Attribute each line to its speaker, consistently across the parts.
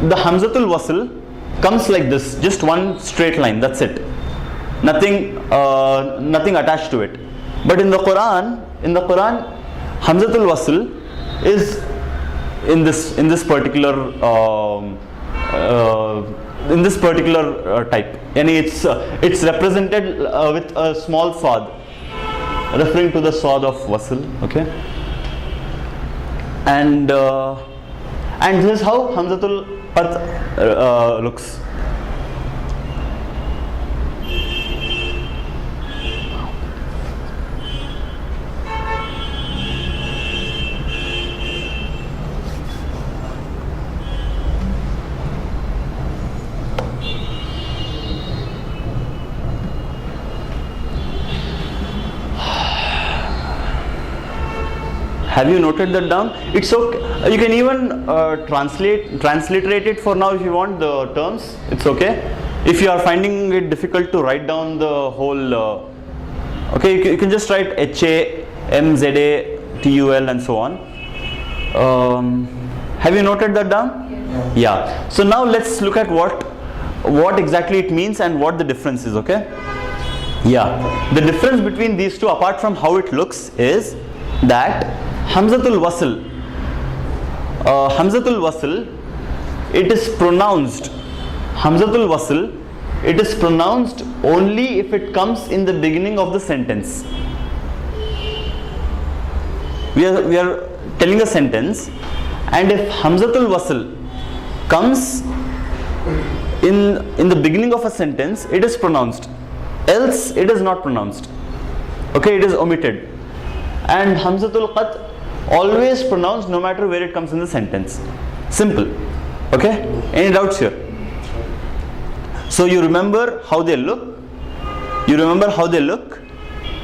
Speaker 1: the Hamzatul Wasl comes like this, just one straight line, that's it. Nothing attached to it. But in the Quran, Hamzatul Wasl is in this particular type. And it's represented with a small sad, referring to the sad of Wasl. Okay. And this is how Hamzatul Qat looks. Have you noted that down? It's okay. You can even transliterate it for now if you want the terms. It's okay. If you are finding it difficult to write down the whole, okay, you can just write HAMZATUL and so on. Have you noted that down? Yes. Yeah. So now let's look at what exactly it means and what the difference is. Okay. Yeah. The difference between these two, apart from how it looks, is that Hamzatul Wasl, it is pronounced. Hamzatul Wasl, it is pronounced only if it comes in the beginning of the sentence. We are telling a sentence, and if Hamzatul Wasl comes in the beginning of a sentence, it is pronounced. Else, it is not pronounced. Okay, it is omitted. And Hamzatul Qat always pronounced no matter where it comes in the sentence. Simple. Okay? Any doubts here? So you remember how they look?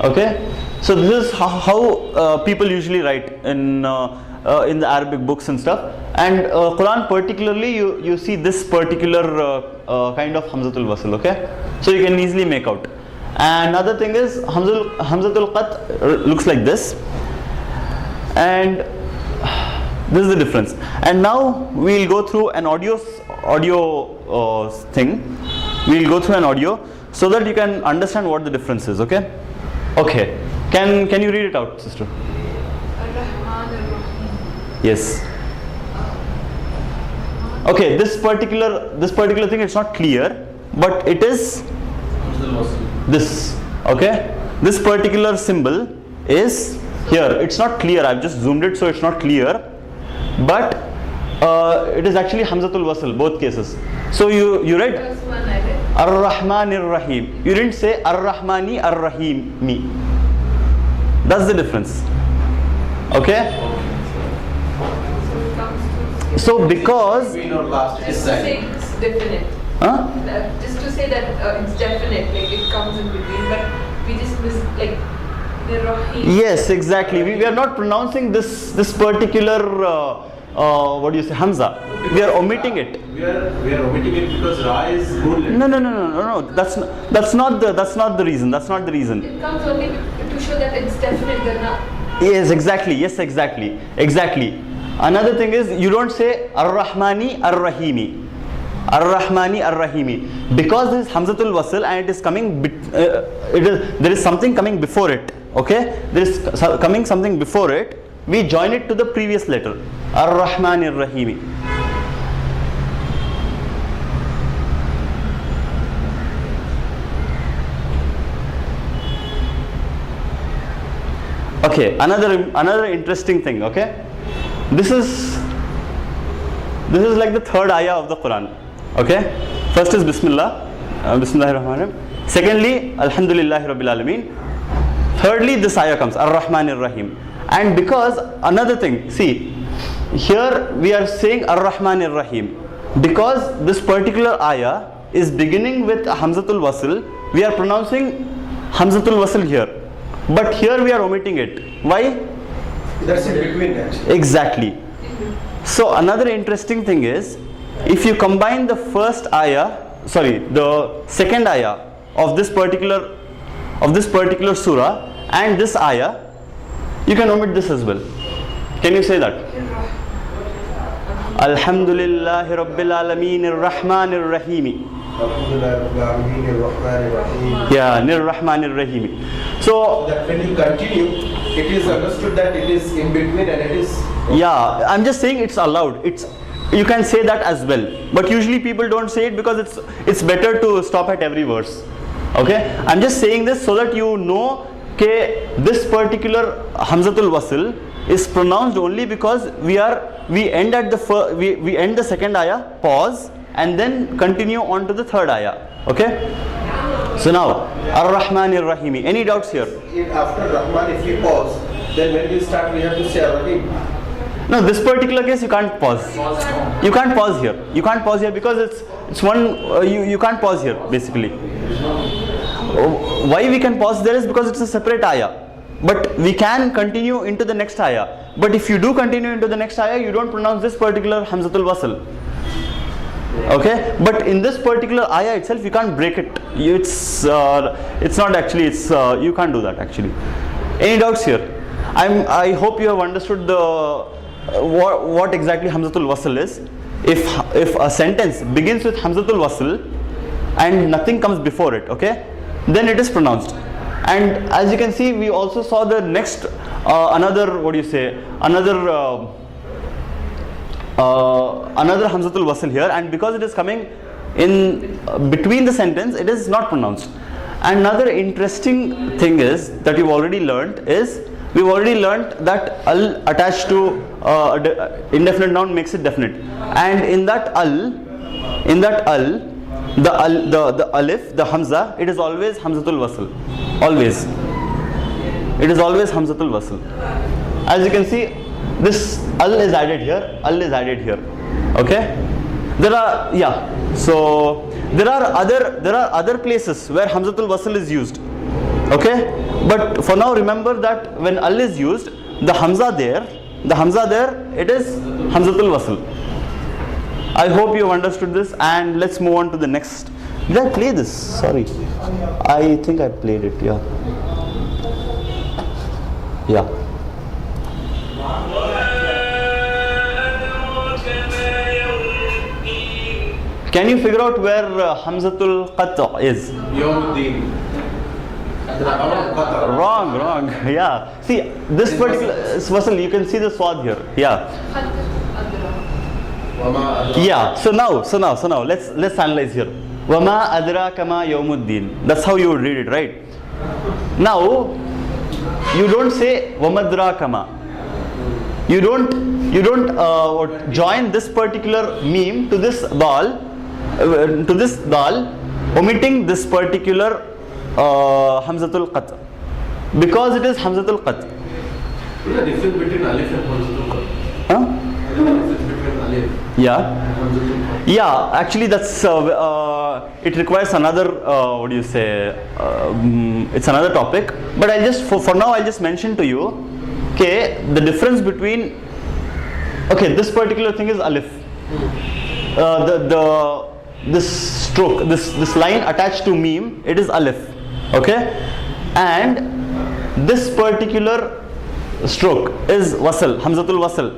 Speaker 1: Okay? So this is how people usually write in the Arabic books and stuff. And Quran particularly, you see this particular kind of Hamzatul Wasl. Okay? So you can easily make out. And another thing is Hamzatul Qat looks like this. And this is the difference. And now we'll go through an audio thing. We'll go through an audio so that you can understand what the difference is. Okay? Okay. Can you read it out, sister? Yes. Okay. This particular thing, it's not clear, but it is this. Okay. This particular symbol is here. It's not clear. I've just zoomed it, so it's not clear. But it is actually Hamzatul Wasl, both cases. So you read Ar-Rahmanir Rahim. You didn't say Ar-Rahmani Ar-Rahimi. That's the difference. Okay? So because
Speaker 2: Just to say it's definite.
Speaker 1: Huh?
Speaker 2: Just to say that it's definite, like it comes in between, but we just miss like the Rahim.
Speaker 1: Yes, exactly. We are not pronouncing this particular what do you say, Hamza. We are omitting it.
Speaker 3: We are omitting it because Ra is good.
Speaker 1: No. That's not the reason. That's not the reason.
Speaker 2: It comes only to show that it's definite.
Speaker 1: Yes, exactly. Yes, exactly. Another thing is, you don't say Ar-Rahmani Ar-Rahimi. Ar-Rahmani Ar-Rahimi. Because this is Hamzatul Wasl and it is coming, there is something coming before it. Okay? There is coming something before it. We join it to the previous letter. Ar-Rahmani Ar-Rahimi. Okay, another interesting thing. Okay, this is like the third ayah of the Quran. Okay, first is Bismillah, Bismillahir-Rahmanir-Rahim. Secondly, Alhamdulillahi Rabbil Alameen. Thirdly, this ayah comes, Ar-Rahmanir-Rahim. And because another thing, see, here we are saying Ar-Rahmanir-Rahim. Because this particular ayah is beginning with Hamzatul Wasl, we are pronouncing Hamzatul Wasl here. But here we are omitting it. Why?
Speaker 3: That's in between actually.
Speaker 1: Exactly. So another interesting thing is, if you combine the second ayah of this particular surah and this ayah, you can omit this as well. Can you say that? Alhamdulillahi Rabbil Alameen Ar-Rahmanir Rahim. Yeah, Nir-Rahmanir Rahim. So
Speaker 3: That when you continue, it is understood that it is in between and it is.
Speaker 1: yeah, I'm just saying it's allowed. You can say that as well, but usually people don't say it because it's better to stop at every verse. Okay, I'm just saying this so that you know that this particular Hamzatul Wasl is pronounced only because we end at the we end the second ayah, pause, and then continue on to the third ayah. Okay, so now Ar-Rahmanir Rahim. Any doubts here?
Speaker 3: After Rahman, if we pause, then when we start, we have to say Rahim.
Speaker 1: No, this particular case you can't pause. You can't pause here. You can't pause here because it's one. You can't pause here basically. Why we can pause there is because it's a separate ayah. But we can continue into the next ayah. But if you do continue into the next ayah, you don't pronounce this particular Hamzatul Wasl. Okay, but in this particular ayah itself, you can't break it. It's not actually. You can't do that actually. Any doubts here? I hope you have understood what exactly Hamzatul Wasl is. If a sentence begins with Hamzatul Wasl and nothing comes before it, okay, then it is pronounced. And as you can see, we also saw the next another Hamzatul Wasl here, and because it is coming in between the sentence, it is not pronounced. Another interesting thing is that we've already learned that al attached to indefinite noun makes it definite, and in that al, the alif, the hamza, it is always Hamzatul Wasl. Always. It is always Hamzatul Wasl. As you can see, this al is added here. Okay. There are other places where Hamzatul Wasl is used. Okay. But for now, remember that when al is used, the hamza there, it is Hamzatul Wasl. I hope you have understood this, and let's move on to the next. Did I play this? Sorry. I think I played it, yeah. Can you figure out where Hamzatul Qat' is?
Speaker 3: Yawmuddin.
Speaker 1: Wrong. Yeah. See, this particular wasl, you can see the swad here. Yeah. Yeah. So now, let's analyze here. Wama adraka ma yawmuddin. That's how you would read it, right? Now, you don't say wamadraka ma. You don't join this particular meme to this dal, omitting this particular Hamzatul Qat, because it is Hamzatul Qat.
Speaker 3: What is the difference between alif and Hamzatul Qat?
Speaker 1: Huh?
Speaker 3: What is the difference between alif
Speaker 1: Yeah.
Speaker 3: and Hamzatul Qat?
Speaker 1: Yeah, actually that's it requires another it's another topic, but I'll just for now I'll just mention to you, okay, the difference between, okay, this particular thing is alif, this stroke, this line attached to meme, it is alif, okay, and this particular stroke is wasl, Hamzatul Wasl.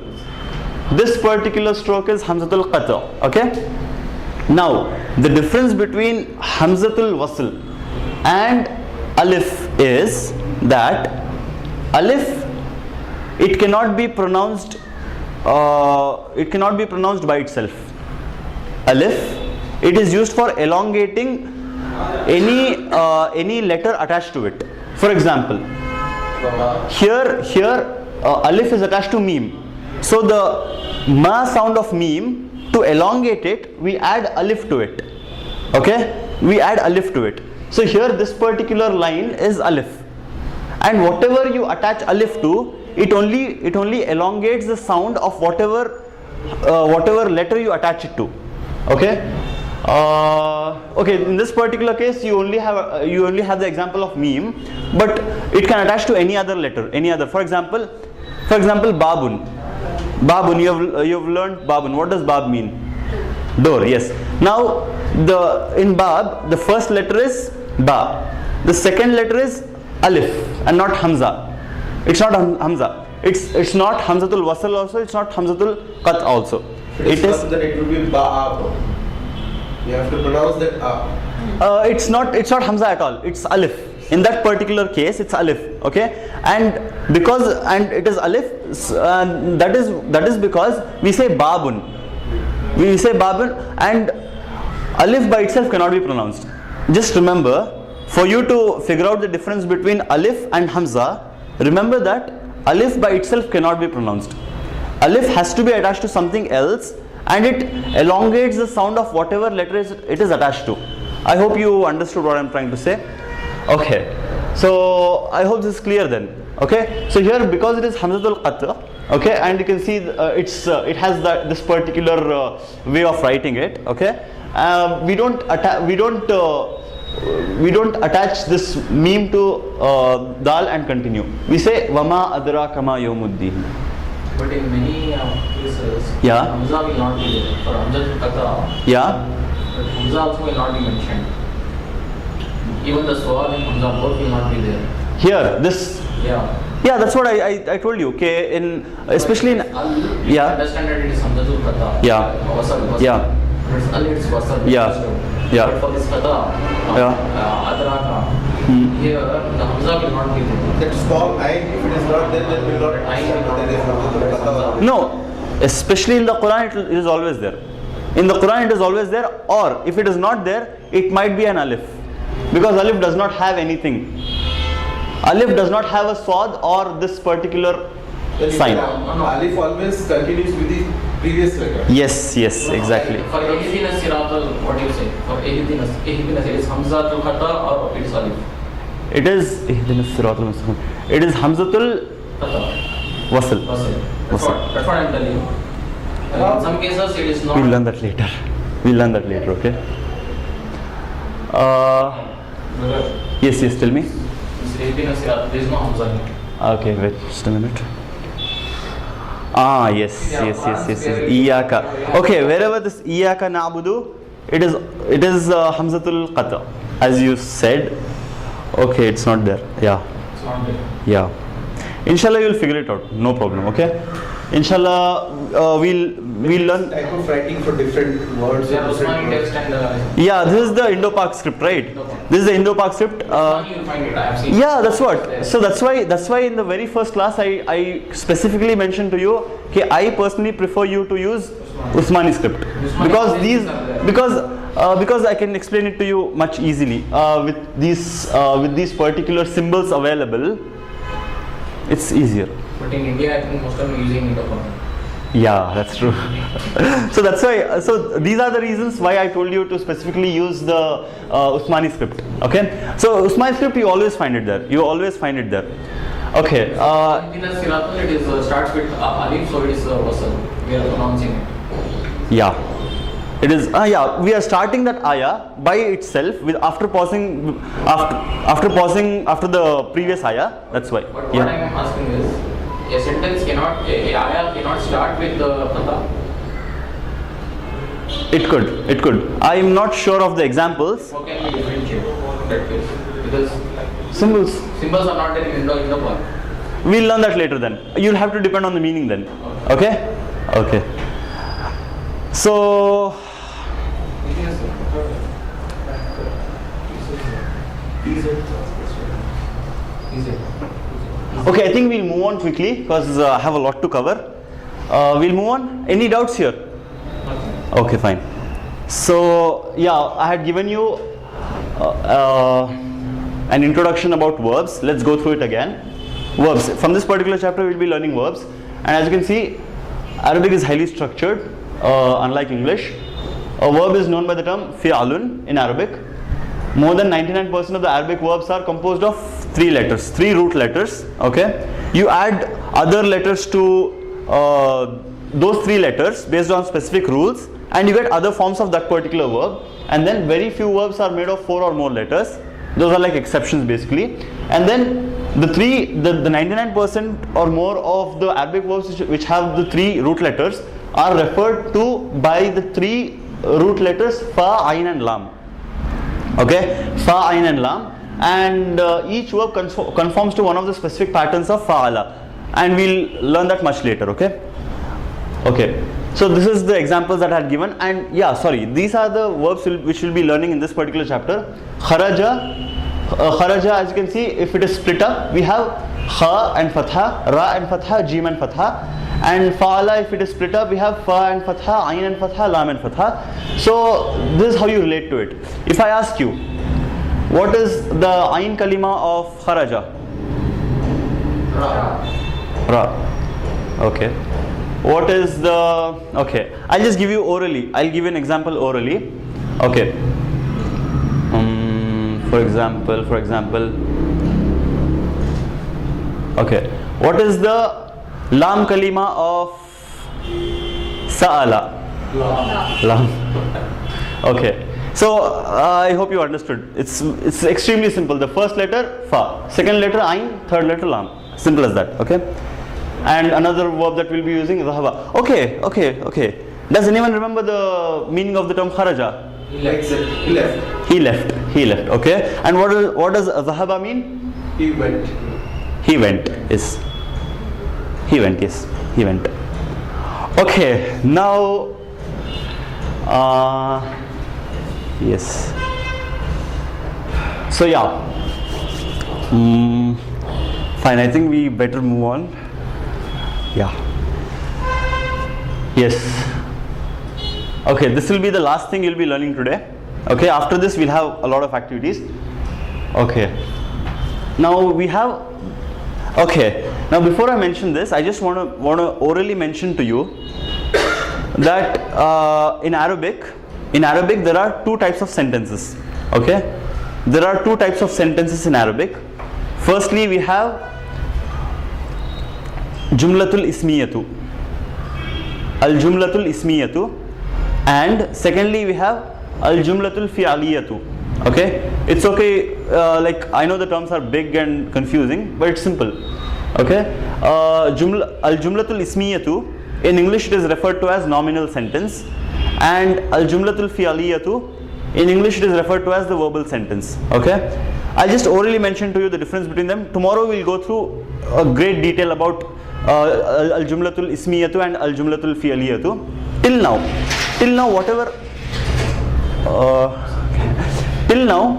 Speaker 1: This particular stroke is Hamzatul Qat', okay. Now, the difference between Hamzatul Wasl and alif is that alif, it cannot be pronounced by itself. Alif, it is used for elongating any letter attached to it. For example, here alif is attached to meme. So the ma sound of meme, to elongate it, we add alif to it. Okay? We add alif to it. So here this particular line is alif. And whatever you attach alif to, it only elongates the sound of whatever letter you attach it to. Okay? Okay, in this particular case you only have the example of meme, but it can attach to any other letter, any other. For example, babun. Babun, you have learned babun. What does bab mean? Door, yes. Now in bab, the first letter is ba. The second letter is alif and not hamza. It's not hamza. It's not Hamzatul Wasl also, it's not Hamzatul Qat' also.
Speaker 3: It is not that it will be ba. You have to pronounce that a.
Speaker 1: It's not Hamza at all. It's alif. In that particular case, it's alif. Okay, and it is alif. That is because we say babun. We say babun, and alif by itself cannot be pronounced. Just remember, for you to figure out the difference between alif and hamza, remember that alif by itself cannot be pronounced. Alif has to be attached to something else, and it elongates the sound of whatever letter it is attached to. I hope you understood what I'm trying to say. Okay, so I hope this is clear then. Okay, so here, because it is hamzatul qat'a, okay, and you can see it has this particular way of writing it. Okay, we don't attach this meme to dal and continue. We say wama adraka ma yawmuddin.
Speaker 4: But in many cases,
Speaker 1: Yeah.
Speaker 4: Hamza will not be there. For Hamza to Qata,
Speaker 1: Yeah.
Speaker 4: but Hamza also will not be mentioned. Even the Swad and Hamza both will not be there.
Speaker 1: Here, this.
Speaker 4: Yeah.
Speaker 1: Yeah, that's what I told you. Okay, especially in. Yeah.
Speaker 4: Understand that it is Hamza to Qata.
Speaker 1: Yeah.
Speaker 4: Wasal.
Speaker 1: Yeah.
Speaker 4: But it's Al, it's Wasal.
Speaker 1: Yeah. Yeah.
Speaker 4: But for this Qata, Adraka, here the Hamza will not be there.
Speaker 3: That small I, if it is not there, then will not.
Speaker 4: I will not
Speaker 3: That is Hamzatul qat'a.
Speaker 1: No, especially in the Quran, it is always there. In the Quran, it is always there, or if it is not there, it might be an alif, because alif does not have anything. Alif does not have a swad or this particular
Speaker 3: Then
Speaker 1: sign.
Speaker 3: Alif always continues with the previous letter.
Speaker 1: Yes, exactly.
Speaker 4: For Ihdina Siratal, what do you say? For Ihdina, it is Hamza to Qata or it is Alif?
Speaker 1: It is Ihdinas siratal mustaqim. It is Hamzatul
Speaker 4: Qata.
Speaker 1: Wasl.
Speaker 4: That's what I'm telling you. In some cases, it is not.
Speaker 1: We'll learn that later. Okay. Yes. Tell me.
Speaker 4: It's Ihdina Siratal. There is no Hamza here.
Speaker 1: Okay, wait just a minute. Yes. Iyaka. Okay, wherever this Iyaka na'budu, it is Hamzatul Qata, as you said. Okay, it's not there. Yeah.
Speaker 4: It's not there.
Speaker 1: Yeah. Inshallah, you'll figure it out. No problem. Okay. Inshallah, we'll learn.
Speaker 3: Type of writing for different words.
Speaker 4: There
Speaker 3: or
Speaker 4: is
Speaker 3: different
Speaker 4: Usmani
Speaker 3: words.
Speaker 4: text and
Speaker 1: Yeah, this is the Indo-Pak script, right? This is the Indo-Pak script.
Speaker 4: Usmani you'll find it. I have seen.
Speaker 1: Yeah, that's what. So that's why in the very first class I specifically mentioned to you, okay, I personally prefer you to use Usmani script because I can explain it to you much easily with these particular symbols available. It's easier.
Speaker 4: But in India, I think most of them are using Indo-Pak.
Speaker 1: Yeah, that's true. So that's why. So these are the reasons why I told you to specifically use the Usmani script. Okay. So Usmani script, you always find it there. Okay.
Speaker 4: Ihdina Siratal, it is starts with Alif, so it is Wasal. We are pronouncing it.
Speaker 1: Yeah. It is. We are starting that ayah by itself with after pausing after the previous ayah. That's why.
Speaker 4: But what I am asking is, a sentence cannot, a ayah cannot start with the Qata.
Speaker 1: It could. I am not sure of the examples.
Speaker 4: How can we differentiate that case? Because
Speaker 1: Symbols.
Speaker 4: symbols are not there in Indo-Pak.
Speaker 1: We'll learn that later then. You'll have to depend on the meaning then. Okay? Okay. So, okay, I think we'll move on quickly because I have a lot to cover. We'll move on. Any doubts here? Okay, fine. So, yeah, I had given you an introduction about verbs. Let's go through it again. Verbs. From this particular chapter, we'll be learning verbs. And as you can see, Arabic is highly structured, unlike English. A verb is known by the term fi'alun in Arabic. More than 99% of the Arabic verbs are composed of three root letters. Okay, you add other letters to those three letters based on specific rules, and you get other forms of that particular verb. And then very few verbs are made of 4 or more letters. Those are like exceptions basically. And then the 99% or more of the Arabic verbs which have the 3 root letters are referred to by the 3 root letters fa, ayn and lam. Okay, fa, ayn and lam, and each verb conforms to one of the specific patterns of fa'ala, and we'll learn that much later. Okay. So this is the examples that I had given, and yeah, sorry, these are the verbs which we'll be learning in this particular chapter. Kharaja, kharaja, as you can see, if it is split up, we have kha and fatha, ra and fatha, jim and fatha. And fa'ala, if it is split up, we have fa and fatha, ayn and fatha, lam and fatha. So this is how you relate to it. If I ask you, what is the ayn kalima of kharaja? Ra. Okay. What is the, okay, I'll just give you orally, I'll give you an example orally. Okay. For example, okay, what is the lam kalima of sa'ala? Lam. Okay. So I hope you understood. It's extremely simple. The first letter fa, second letter ayn, third letter lam. Simple as that. Okay. And another verb that we'll be using is dhahaba. Okay. Does anyone remember the meaning of the term kharaja? He left. Okay. And what does dhahaba mean?
Speaker 3: He went.
Speaker 1: Yes. Okay. Now. Yes. So yeah. Fine. I think we better move on. Yeah. Yes. Okay, this will be the last thing you'll be learning today. Okay, after this we'll have a lot of activities. Okay. Now we have. Okay. Now before I mention this, I just want to orally mention to you that in Arabic there are two types of sentences. Okay. There are two types of sentences in Arabic. Firstly, we have Jumlatul Ismiyatu, Al-Jumlatul Ismiyatu, and secondly we have Al-Jumlatul Fi'aliyatu. Okay, it's okay, like I know the terms are big and confusing, but it's simple. Okay, Al-Jumlatul Ismiyatu, in English it is referred to as nominal sentence, and Al-Jumlatul Fi'aliyatu, in English it is referred to as the verbal sentence. Okay, I'll just orally mention to you the difference between them. Tomorrow we'll go through a great detail about Al-Jumlatul Ismiyatu and Al-Jumlatul Fi'aliyatu. Till now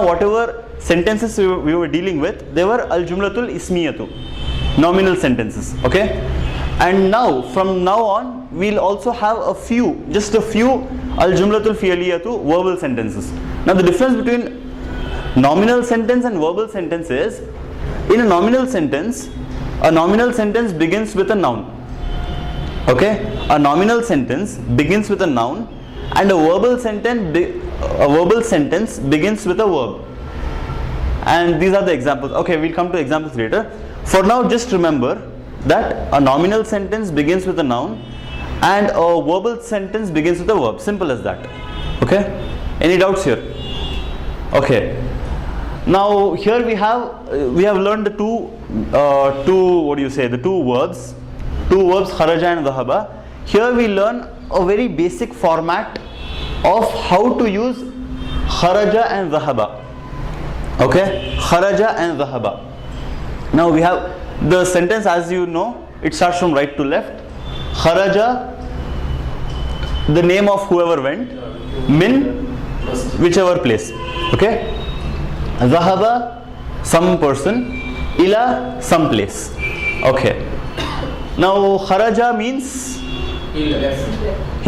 Speaker 1: whatever sentences we were dealing with, they were Al-Jumlatul Ismiyatu, nominal sentences. Okay, and now from now on we'll also have just a few Al-Jumlatul Fi'aliyatu verbal sentences. Now the difference between nominal sentence and verbal sentence is, in a nominal sentence begins with a noun. Okay, a nominal sentence begins with a noun, and a verbal sentence begins with a verb. And these are the examples. Okay, we'll come to examples later. For now, just remember that a nominal sentence begins with a noun, and a verbal sentence begins with a verb. Simple as that. Okay. Any doubts here? Okay. Now here we have learned the two verbs kharaja and dhahaba. Here we learn a very basic format of how to use kharaja and dhahaba. Okay, kharaja and dhahaba. Now we have the sentence, as you know, it starts from right to left. Kharaja, the name of whoever went, min, whichever place. Okay. Dhahaba, some person, ila, some place. Okay. Now kharaja means he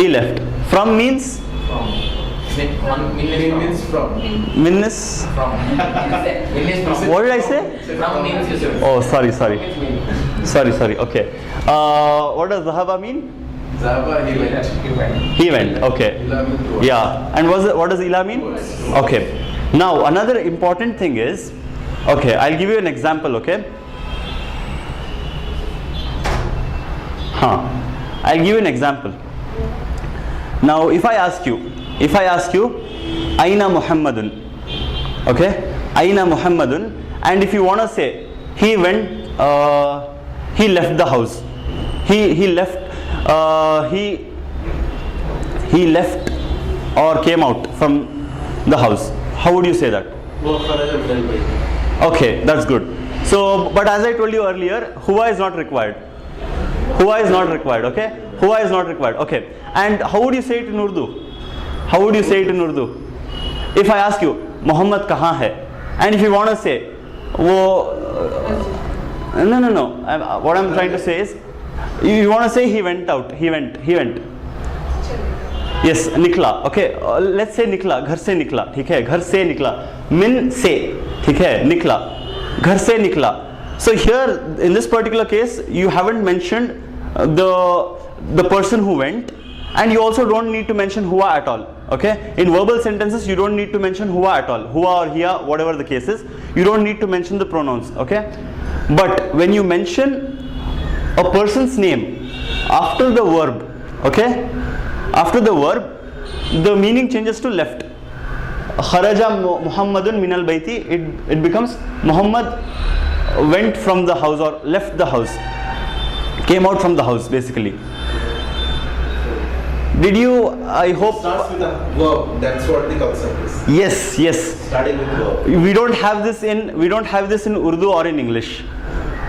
Speaker 1: left. From means
Speaker 3: Min means from.
Speaker 1: Min is
Speaker 4: from.
Speaker 1: what did I say?
Speaker 4: From means you should.
Speaker 1: Oh, sorry. Okay. What does dhahaba mean?
Speaker 3: Zaba,
Speaker 1: He went. Okay. Yeah. And what does ila mean? Okay. Now another important thing is, okay, I'll give you an example. Okay. I'll give you an example. Now if I ask you, Aina Muhammadun. Okay. Aina Muhammadun. And if you want to say, he went, he left the house. He left or came out from the house. How would you say that? Okay, that's good. So, but as I told you earlier, huwa is not required. Okay? Huwa is not required. Okay. And how would you say it in Urdu? How would you say it in Urdu? If I ask you, Muhammad kahan hai? And if you want to say, wo, no. What I'm trying to say is, you want to say he went out. He went. Yes, nikla. Okay. Let's say nikla. Ghar se nikla. ठीक है. Ghar se nikla. Min se. ठीक है. Nikla. Ghar se nikla. So here, in this particular case, you haven't mentioned the person who went, and you also don't need to mention huwa at all. Okay. In verbal sentences, you don't need to mention huwa at all. Huwa or hiya, whatever the case is, you don't need to mention the pronouns. Okay. But when you mention a person's name after the verb, okay, after the verb, the meaning changes to left. Kharaja Muhammadun minal bayti, it becomes Muhammad went from the house or left the house, came out from the house basically. Did you, I hope.
Speaker 3: Starts with a verb. That's what the concept is.
Speaker 1: Yes.
Speaker 3: Starting with verb.
Speaker 1: We don't have this in Urdu or in English.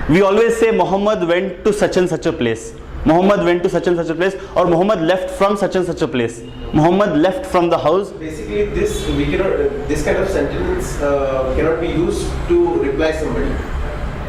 Speaker 1: We always say Muhammad went to such and such a place. Muhammad went to such and such a place, or Muhammad left from such and such a place. Muhammad left from the house.
Speaker 3: Basically, this kind of sentence cannot be used to reply somebody.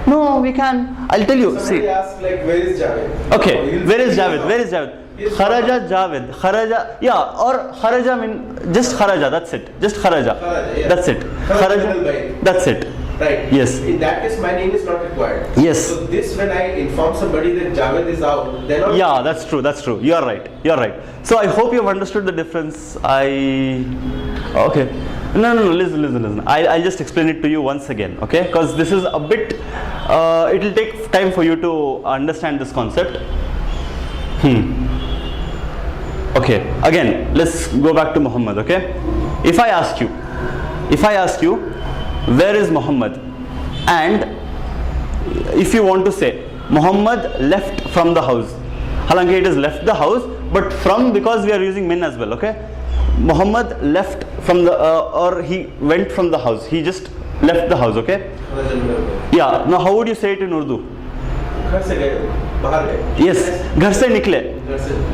Speaker 1: No, we can. I'll tell you.
Speaker 3: Somebody
Speaker 1: See.
Speaker 3: asks like, where is Javed?
Speaker 1: Okay, where is Javed? Kharaja Javed. Kharaja, yeah, or Kharaja mean just Kharaja, that's it. Just Kharaja.
Speaker 3: Yeah.
Speaker 1: That's it. Kharaja. That's it.
Speaker 3: Right.
Speaker 1: Yes.
Speaker 3: In that case, my name is not required.
Speaker 1: Yes.
Speaker 3: So this, when I inform somebody that Javed is out, then not.
Speaker 1: Yeah, that's true. You're right. So I hope you've understood the difference. Okay. No, listen. I'll just explain it to you once again, okay? Because this is a bit, it'll take time for you to understand this concept. Okay, again, let's go back to Muhammad, okay? If I ask you, where is Muhammad? And if you want to say, Muhammad left from the house. Halanki it is left the house, but from, because we are using min as well, okay? Muhammad left from the, or he went from the house. He just left the house, okay? Yeah, now how would you say it in Urdu?
Speaker 3: घर से गए, बाहर गए.
Speaker 1: Yes, घर से निकले.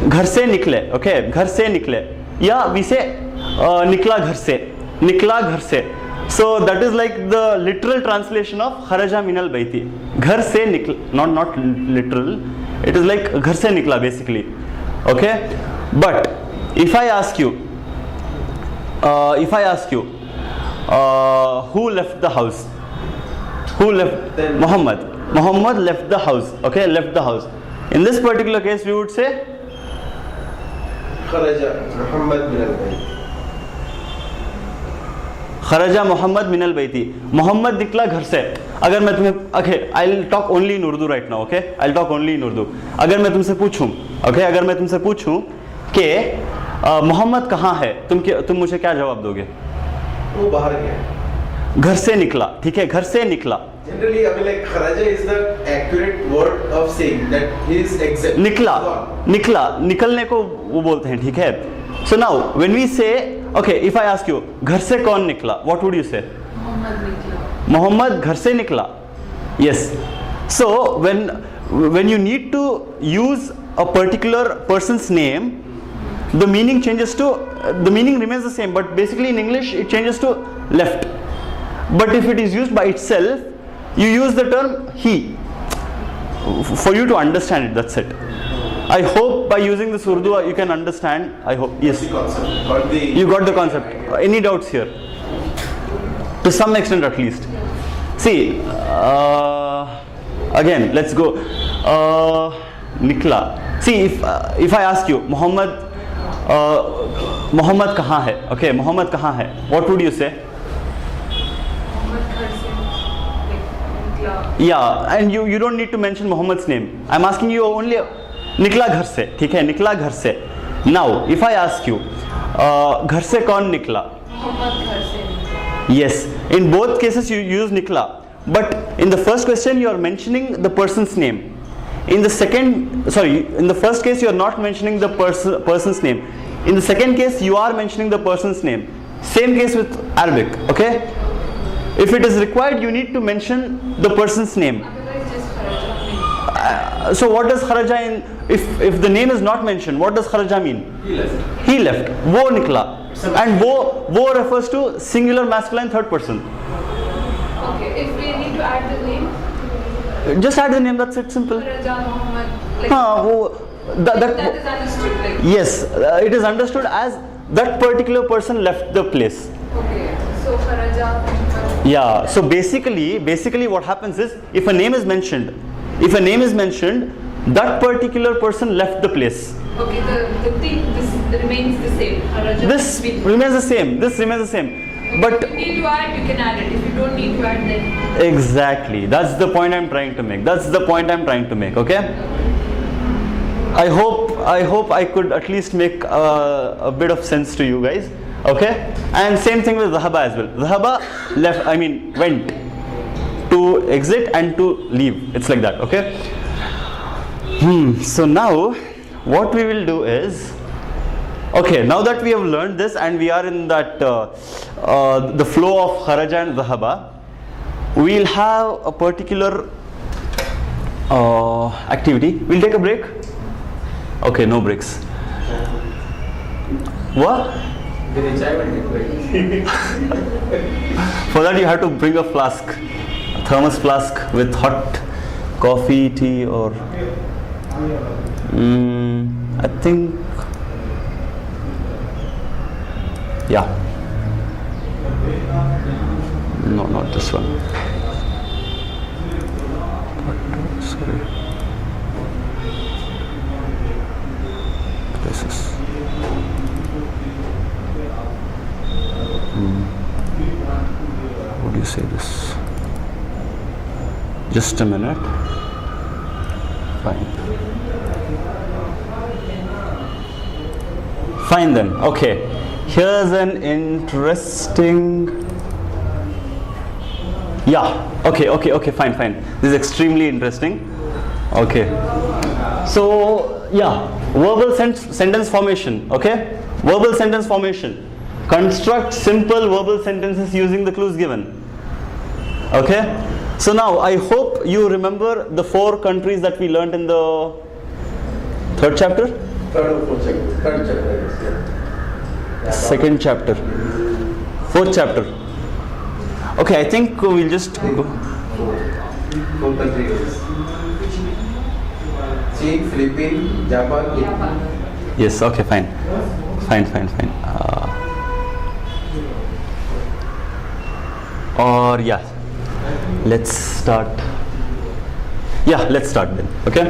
Speaker 3: घर से
Speaker 1: निकले, okay? घर से निकले. Yeah, we say निकला घर से. So that is like the literal translation of kharaja minal bayti. Ghar se nikla, not literal. It is like ghar se nikla basically. Okay? But if I ask you, who left the house? Who left?
Speaker 3: Then
Speaker 1: Muhammad left the house. Okay, left the house. In this particular case, we would say
Speaker 3: kharaja Muhammad min al-bayt.
Speaker 1: खरजा मोहम्मद मिनल बैती. मोहम्मद निकला घर से. अगर मैं तुम्हें, okay, I will talk only in Urdu right now, okay, I will talk only in Urdu. अगर मैं तुमसे पूछूं कि मोहम्मद कहाँ है, तुम मुझे क्या जवाब दोगे?
Speaker 3: वो बाहर गया.
Speaker 1: घर से निकला. ठीक है, घर से निकला.
Speaker 3: Generally, I mean, like kharaja is the accurate word of saying that he is exit.
Speaker 1: निकला, निकलने को वो बोलते हैं. ठीक है. So now, when we say, okay, if I ask you, घर से कौन निकला? What would you say? Mohammad घर से निकला. Yes. So when you need to use a particular person's name, the meaning remains the same, but basically in English it changes to left. But if it is used by itself, you use the term he for you to understand it. That's it. I hope by using this Urdu you can understand. I hope. Yes. You got the concept. Any doubts here? To some extent at least. See, again, let's go. Nikla. See, if I ask you, Muhammad कहाँ है? Okay, Muhammad कहाँ है? What would you say? Yeah, and you don't need to mention Muhammad's name. I'm asking you only निकला घर से. ठीक है, निकला घर से. Now, if I ask you, घर से कौन निकला? Yes, in both cases you use nikla, but in the first question you are mentioning the person's name. In the first case you are not mentioning the person's name. In the second case you are mentioning the person's name. Same case with Arabic, okay? If it is required, you need to mention the person's name. So what does kharaja in, if the name is not mentioned, what does kharaja mean?
Speaker 3: He left.
Speaker 1: He left. वो निकला. And वो refers to singular masculine third person.
Speaker 2: Okay, if we need to add the name,
Speaker 1: Just add the name, that's it, simple.
Speaker 2: Raja Muhammad, like,
Speaker 1: That
Speaker 2: that is understood, like,
Speaker 1: yes, it is understood as that particular person left the place.
Speaker 2: okay, so Raja Muhammad.
Speaker 1: Yeah, so basically what happens is, if a name is mentioned, that particular person left the place.
Speaker 2: Okay, the thing, this remains the same. Raja
Speaker 1: This remains the same. But
Speaker 2: if you need to add, you can add it. If you don't need to add, then
Speaker 1: exactly, that's the point I'm trying to make. Okay. I hope I could at least make a bit of sense to you guys. Okay. And same thing with Zahaba as well. Zahaba went to exit and to leave. It's like that. Okay. So now what we will do is, okay, now that we have learned this and we are in that the flow of kharaja and zahaba, we'll have a particular activity. We'll take a break. Okay, no breaks. What?
Speaker 4: The chai will take break.
Speaker 1: For that you have to bring a flask, a thermos flask with hot coffee, tea, or I think, yeah. No, not this one. Sorry. This is. What do you say this? Just a minute. Fine then. Okay. Here's an interesting. Yeah. Okay. Fine. This is extremely interesting. Okay. So yeah, verbal sentence formation. Okay. Verbal sentence formation. Construct simple verbal sentences using the clues given. Okay. So now I hope you remember the 4 countries that we learnt in the 3rd chapter.
Speaker 3: Third chapter. Yeah.
Speaker 1: Second chapter, 4th chapter. Okay, I think we'll just go.
Speaker 3: 4 countries. China, Philippines, Japan.
Speaker 1: Yes. Okay. Fine. Or yeah, let's start. Yeah, let's start then. Okay.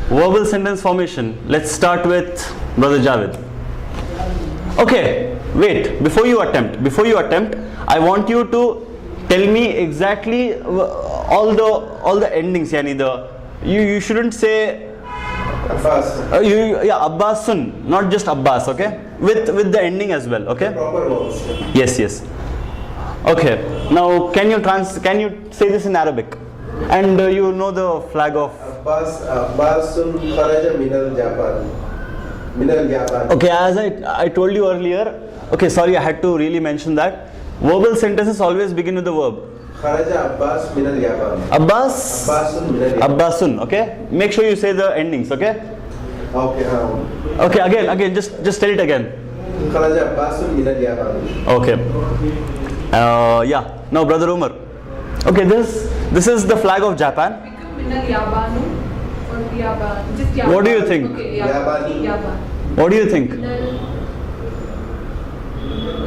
Speaker 1: Verbal sentence formation. Let's start with Brother Javed. Okay, wait. Before you attempt, I want you to tell me exactly all the endings. Yani you shouldn't say
Speaker 3: Abbas.
Speaker 1: Abbasun, not just Abbas. Okay, with the ending as well. Okay.
Speaker 3: Proper words.
Speaker 1: Yes. Okay. Now, can you say this in Arabic? And you know the flag of.
Speaker 3: Abbasun kharaja minal Japan.
Speaker 1: Okay, as I told you earlier. Okay, sorry, I had to really mention that. Verbal sentences always begin with the verb.
Speaker 3: Kharaja Abbas minal Japan.
Speaker 1: Abbasun minal Japan. Abbasun. Okay. Make sure you say the endings. Okay.
Speaker 3: Okay.
Speaker 1: Okay. Again. Just tell it again.
Speaker 3: Kharaja Abbasun minal Japan.
Speaker 1: Okay. Yeah. Now, Brother Umar. Okay. This is the flag of Japan.
Speaker 2: Minal Yabanu or Yaban. Just Yaban.
Speaker 1: What do you think?
Speaker 2: Okay,
Speaker 3: Yabani.
Speaker 2: Yaban.
Speaker 1: What do you think?
Speaker 2: Minal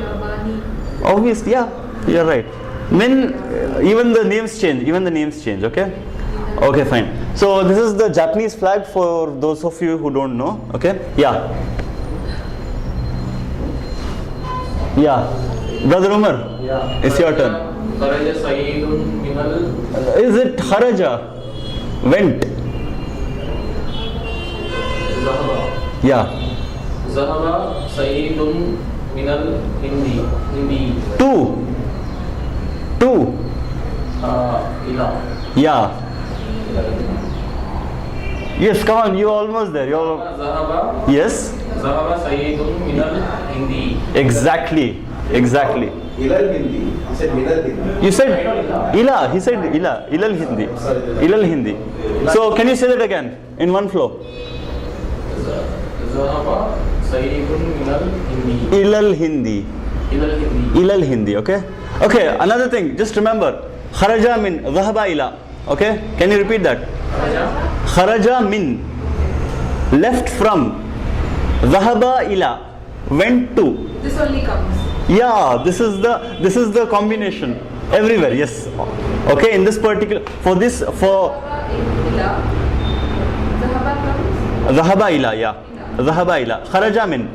Speaker 2: Yabani.
Speaker 1: Obviously, yeah. You're right. Even the names change. Okay. Okay, fine. So this is the Japanese flag for those of you who don't know. Okay. Yeah. Brother Umar.
Speaker 4: Yeah.
Speaker 1: It's your turn.
Speaker 4: Kharaja Sayyidun minal.
Speaker 1: Is it kharaja? Went.
Speaker 4: Zahaba.
Speaker 1: Yeah.
Speaker 4: Zahaba Sayyidun minal Hindi.
Speaker 1: Two.
Speaker 4: Ila.
Speaker 1: Yeah. Yes, come on, you're almost there.
Speaker 4: Zahaba.
Speaker 1: Yes.
Speaker 4: Zahaba Sayyidun minal Hindi.
Speaker 1: Exactly.
Speaker 3: Ilal Hindi. You said Minal Hindi.
Speaker 1: You said ila. He said ila. Ilal Hindi. Ilal Hindi. So can you say that again in one flow?
Speaker 4: Zahaba Sayyidun Minal Hindi.
Speaker 1: Ilal Hindi.
Speaker 4: Ilal Hindi.
Speaker 1: Ilal Hindi. Okay. Okay. Another thing. Just remember. Kharaja min. Dhahaba ila. Okay. Can you repeat that? Kharaja min. Left from. Dhahaba ila. Went to.
Speaker 2: This only comes.
Speaker 1: Yeah, this is the combination everywhere. Yes. Okay, in this particular for
Speaker 2: Zahaba ila. Zahaba comes.
Speaker 1: Dhahaba ila, yeah. Dhahaba ila. Kharaja min.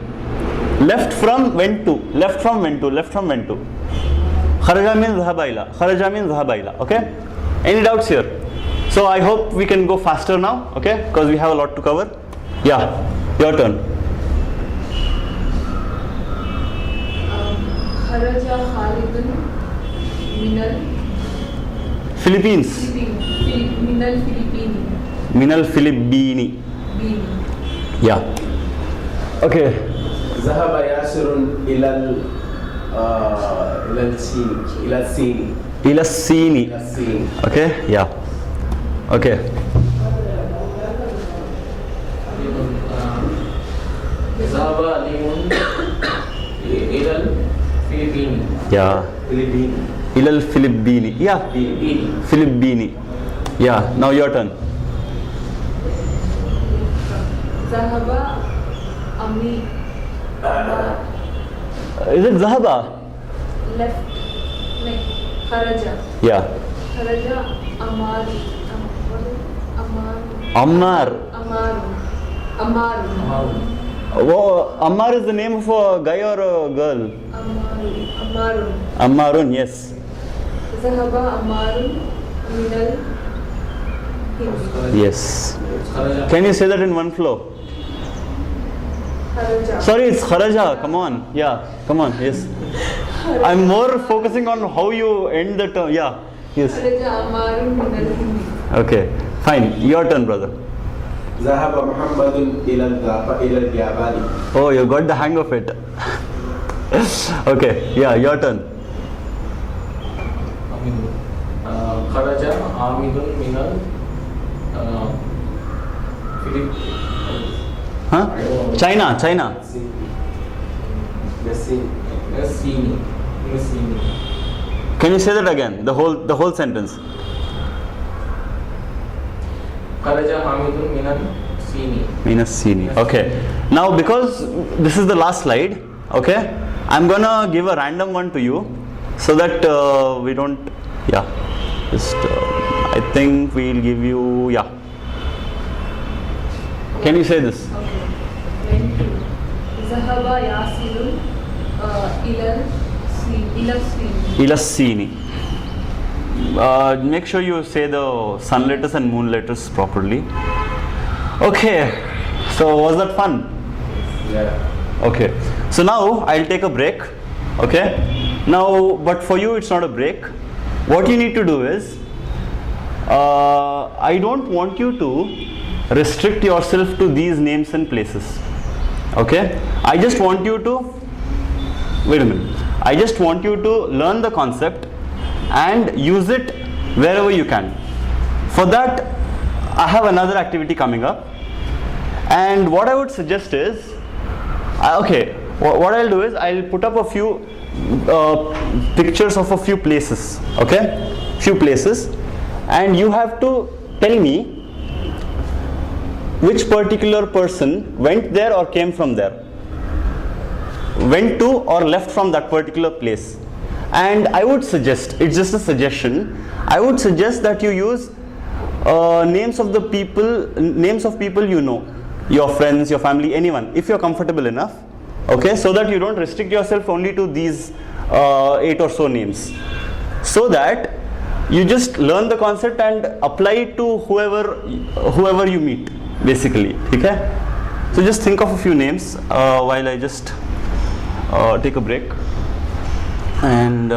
Speaker 1: Left from went to. Left from went to. Left from went to. Kharaja min dhahaba ila. Kharaja min dhahaba ila. Okay? Any doubts here? So I hope we can go faster now, okay? Because we have a lot to cover. Yeah, your turn.
Speaker 2: Kharaja Khalidun Minal
Speaker 1: Philippines.
Speaker 2: Minal Philippini.
Speaker 1: Minal Filippini.
Speaker 2: Bini.
Speaker 1: Yeah. Okay.
Speaker 3: Zahaba Yasirun Ilal Sini. Ilal Sini.
Speaker 1: Ilassini.
Speaker 3: Ilal Sini.
Speaker 1: Okay, yeah. Okay.
Speaker 4: Zahaba Alimun Ilal Philippini.
Speaker 1: Yeah.
Speaker 3: Philippine.
Speaker 1: Ilal Filippini. Yeah.
Speaker 4: Philippini.
Speaker 1: Filippini. Yeah. Now your turn.
Speaker 2: Zahaba Ami.
Speaker 1: Is it Zahaba?
Speaker 2: Left. Like Kharaja.
Speaker 1: Yeah.
Speaker 2: Kharaja Amar. Amar.
Speaker 1: Ammar.
Speaker 2: Amaru. Amaru.
Speaker 1: Oh, Ammar is the name of a guy or a girl?
Speaker 2: Amaru. Amaru.
Speaker 1: Ammarun, yes.
Speaker 2: Zahaba Amaru Minal Hindi.
Speaker 1: Yes.
Speaker 4: Kharaja.
Speaker 1: Can you say that in one flow?
Speaker 2: Kharaja.
Speaker 1: Sorry, it's Kharaja. Come on. Yeah. Come on. Yes. I'm more focusing on how you end the term. Yeah. Yes.
Speaker 2: Kharaja Amaru Minal Hindi.
Speaker 1: Okay. Fine. Your turn, brother.
Speaker 3: Zahaba Muhammadun Ilal Yabani.
Speaker 1: Oh, you got the hang of it. Okay. Yeah. Your turn.
Speaker 4: Kharaja Amidun Minal
Speaker 1: Huh? China.
Speaker 4: Sini.
Speaker 1: Can you say that again? The whole sentence.
Speaker 4: Kharaja Hamidun Minal Sini.
Speaker 1: Minasini. Okay. Now because this is the last slide, okay, I'm gonna give a random one to you so that we don't. Yeah. Just I think we'll give you. Yeah. Can you say this?
Speaker 2: Okay. Went to. Zahaba Yasirun Ilal Sini.
Speaker 1: Ilassini. Make sure you say the sun letters and moon letters properly. Okay. So was that fun?
Speaker 3: Yeah.
Speaker 1: Okay. So now I'll take a break. Okay. Now, but for you it's not a break. What you need to do is, I don't want you to restrict yourself to these names and places. Okay. I just want you to, wait a minute. I just want you to learn the concept and use it wherever you can. For that, I have another activity coming up. And what I would suggest is, what I'll do is I'll put up a few pictures of a few places, okay? Few places, and you have to tell me which particular person went there or came from there, went to or left from that particular place. And I would suggest, it's just a suggestion, I would suggest that you use names of people you know, your friends, your family, anyone, if you're comfortable enough, okay, so that you don't restrict yourself only to these 8 or so names, so that you just learn the concept and apply it to whoever you meet, basically. Okay? So just think of a few names while I just take a break. And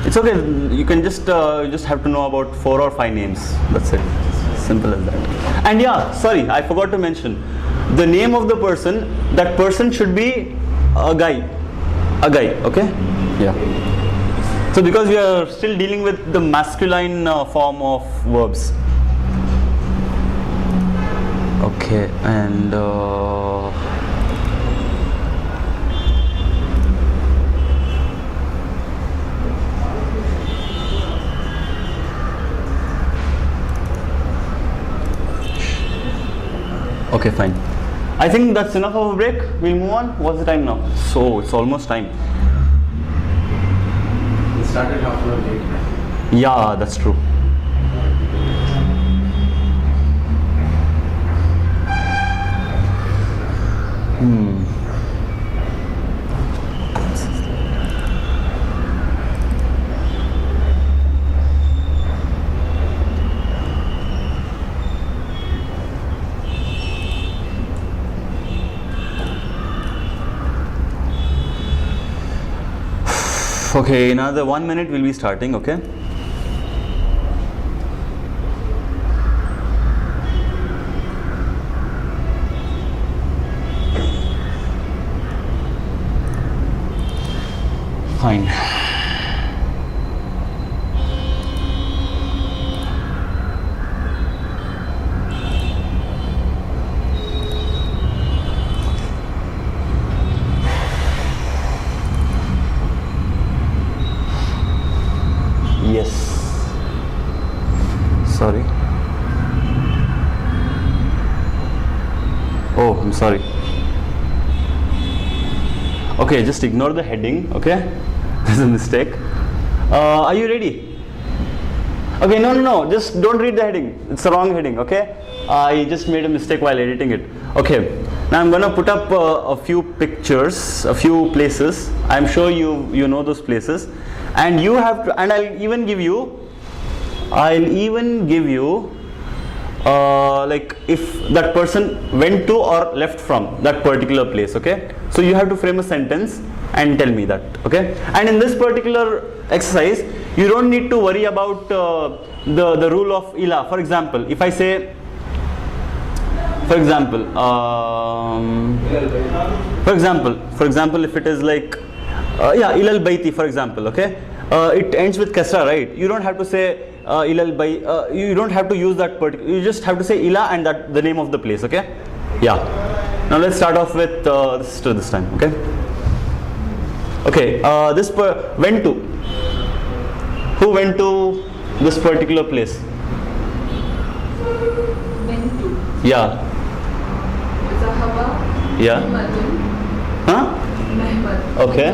Speaker 1: it's okay, you can just have to know about 4 or 5 names, that's it. Simple as that. And yeah, sorry, I forgot to mention the name of the person. That person should be a guy. A guy, okay? Yeah. So because we are still dealing with the masculine form of verbs. Okay, and okay, fine. I think that's enough of a break. We'll move on. What's the time now? So it's almost time.
Speaker 3: We started half an hour late.
Speaker 1: Yeah, that's true. Okay, another 1 minute we'll be starting, okay? Fine. Yes. Sorry. Oh, I'm sorry. Okay, just ignore the heading, okay? There's a mistake. Are you ready? Okay, no, just don't read the heading. It's the wrong heading, okay? I just made a mistake while editing it. Okay, now I'm gonna put up a few pictures, a few places. I'm sure you know those places. And you have to, and I'll even give you like if that person went to or left from that particular place, okay? So you have to frame a sentence and tell me that, okay? And in this particular exercise, you don't need to worry about the rule of ila. For example, if I say, for example, if it is like, ilal baiti, for example, okay? It ends with kasra, right? You don't have to say ilal bay. You don't have to use that particular. You just have to say ila and that the name of the place, okay? Yeah. Now let's start off with this time, okay? Okay. Went to. Who went to this particular place?
Speaker 2: Went to.
Speaker 1: Yeah.
Speaker 2: Zahaba.
Speaker 1: Yeah.
Speaker 2: Mehmadun.
Speaker 1: Huh?
Speaker 2: Mehmad.
Speaker 1: Okay.